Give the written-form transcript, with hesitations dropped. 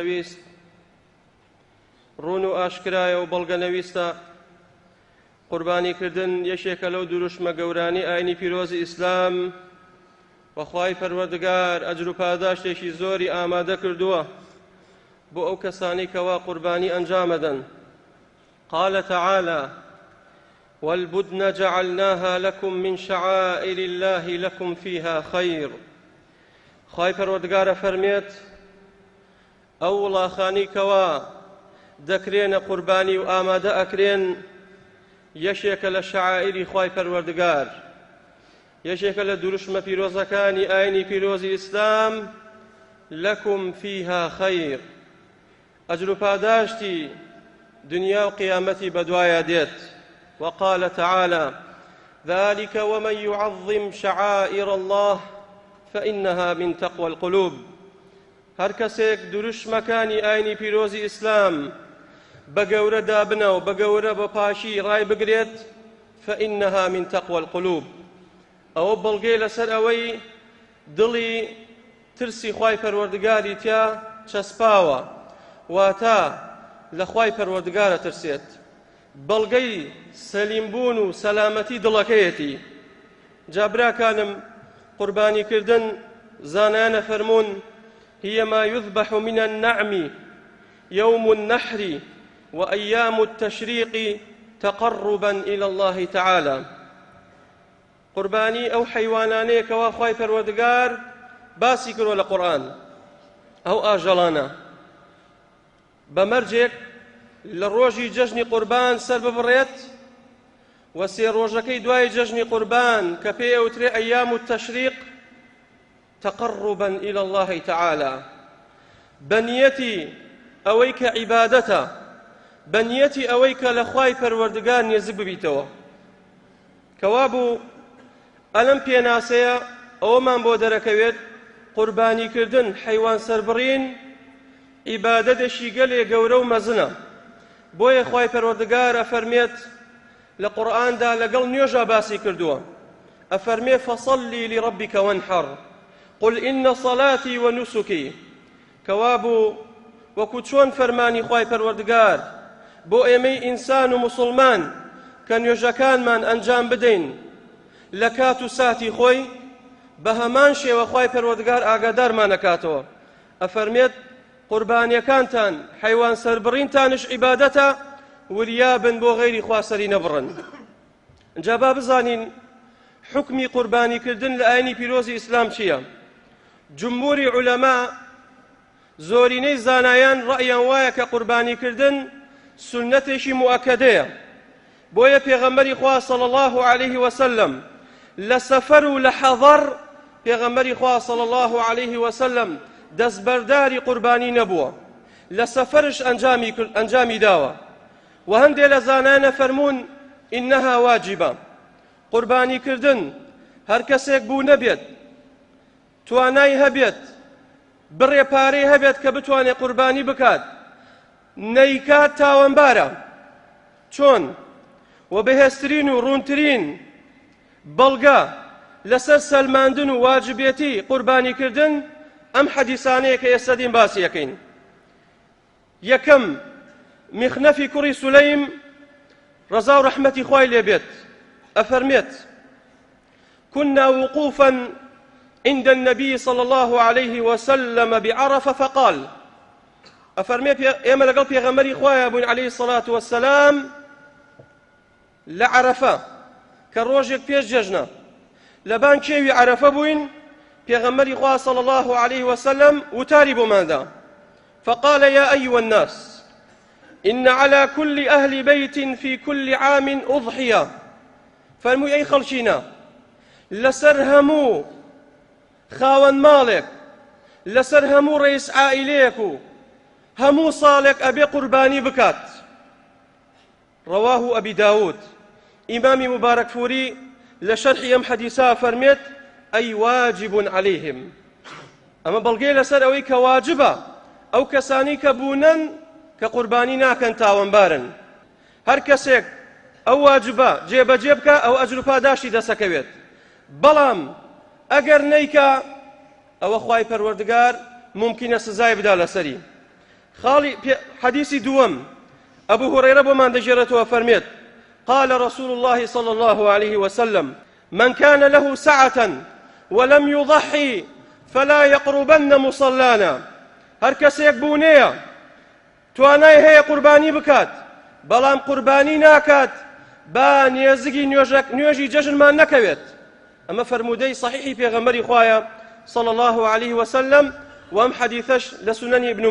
نەویست ڕوون و ئاشکرایە و بەڵگەنەویستە قوربانیکردن یەکێکە لەو دروشمە گەورانی ئاینی پیرۆزی ئیسلام وەخوای پەروەردگار ئەجر و پاداشتێکی زۆری ئامادە کردووە بۆ ئەو کەسانی کەوا قوربانی ئەنجامەدەن. قال تعالى والبدن جعلناها لكم من شعائر الله لكم فيها خير. خوای پەروەردگارە فەرمێت ئەو وڵاخانی کەوا دەکرێنە قوربانی و ئامادە ئەکرێن یەکێکە لە شەعائیری خوای پەروەردگار، یەکێکە لە دروشمە پیرۆزەکانی ئاینی پیرۆزی ئیسلام. لەکم فیها خەیر، ئەجر و پاداشتی دنیا و قیامەتی بەدوایە دێت. وقال تعالى ذلك ومن يعظم شعائر الله فإنها من تقوى القلوب. هەر کەسێک دروشمەکانی ئاینی پیرۆزی ئیسلام بە گەورە دابنە و بە گەورە بە پاشی ڕای بگرێت فإنها من تقوى القلوب، ئەوە بەڵگەی لەسەر ئەوەی دڵی ترسی خوای پەروەردگاری تیا چەسپاوە، واتە لە خوای پەروەردگارە ترسێت، بەڵگەی سەلیمبوون و سەلامەتی دڵەکەیەتی. جابراکانم، قوربانیکردن زانایانە فەرموون هي ما يذبح من النعم يوم النحر وأيام التشريق تقربا إلى الله تعالى. قرباني أو حيواناني كوا خواي پروردگار باسی کرۆ لە قورآن ئەو ئاژەڵانە بەمەرجێک لە ڕۆژی جەژنی قوربان سەر ببڕێت و سێ ڕۆژەکەی دوای جەژنی قوربان کە پێی ئەوترێ ئەیام التەشریق تقربا إلى الله تعالى، بنيتي أويك عبادته، بنيتي أويك لخواي پروردگار نزق ببيتوا. كوابو ألم بيناسيا أو من بودركويت قرباني كردن حيوان سربرين عبادة شيقل يقورو مزنا بوي خواي پروردگار أفرميت لقرآن دا لقل نيوجا باسي كردوا أفرمي فصلي لربك وانحر قل إن صلاتي ونسكي. كوابو وكتشون فرماني خواي پروردگار بو ايمي إنسان مسلمان كان يجاكان من أنجام بدين لكاتو ساتي خوي بهمان شي وخواي پروردگار آقادار ما نكاتو. أفرميت قرباني كانتان حيوان سربرين تانش عبادتا وريابن بو غيري خواسري نبرن. جابا بزانين حكمي قرباني كردن لآيني بيروزي إسلام چيا؟ جمهوری علەما زۆرینەی زانایان ڕەئیان وایە کە قوربانیکردن سونەتێکی موئەکەدەیە، بۆیە پێغەمبەری خوا صلی الله عليه وسلم لە سەفەر و لە حەضەر پێغەمبەری خوا صلی الله عليه وسلم دەستبەرداری قوربانی نەبووە، لە سەفەرش ئەنجامی داوە. و هەندێک لە زانایانە فەرموون ئینەها واجبە، قوربانیکردن هەر کەسێک بوو نەبێت توانای هەبێت بڕێ پارەی هەبێت کە بتوانێت قوربانی بکات نەیکات تاوانبارە. چۆن و بەهێزترین و ڕوونترین بەڵگە لەسەر سەلماندن و واجبێتی قوربانیکردن ئەم حەدیسانەیە کە ئێستا دین باسی یەکەین. یەکەم میخنەفی کوڕی سولەیم ڕەزا و ڕەحمەتی خوای لێبێت ئەفەرمێت كنا وقوفا عند النبي صلى الله عليه وسلم بعرفة فقال أفرمي إما لقل بيغمري خوايا بن عليه الصلاة والسلام لعرفة كالروجك بيش ججنا لبان كيوي عرفة بوين بيغمري خوايا صلى الله عليه وسلم وتارب ماذا فقال يا أيها الناس إن على كل أهل بيت في كل عام أضحية. فرمو أي خلشينا لسرهمو خاوەن ماڵێک لەسەر هەموو ڕئیس عائیلەیەک و هەموو ساڵێک ئەبێ قوربانی بکات. ڕەواه ئەبی داود. ئیمامی مبارەکفووری لە شەرحی ئەم حەدیسە فەرمێت ئەی واجب عەلەیهم، ئەمە بەڵگەی لەسەر ئەوەی کە واجبە ئەو کەسانی کە بوونەن کە قوربانی ناکەن تاوانبارن. هەر کەسێک ئەو واجبە جێبەجێ بکە ئەو ئەجر و پاداشتی دەسەکەوێت. بەڵام ئەگەر نەیکە ئەوە خوای پەروەردگار ممکنە سزای بدا لەسەری. حديث دوم أبو هريرة بمان دجرته وفرميت قال رسول الله صلى الله عليه وسلم من كان له سعة ولم يضحي فلا يقربن مصلانا هر کەسێک بوونەیە توانای هەیە قوربانی بکات بەڵام قوربانی ناکات با نێزگی نوێژی جەژنمان نەکەوێت ئەمە فەرموودەی صحیحی پێغەمبەری خوایە صلى الله عليه وسلم وأم حديثش لسنن ابن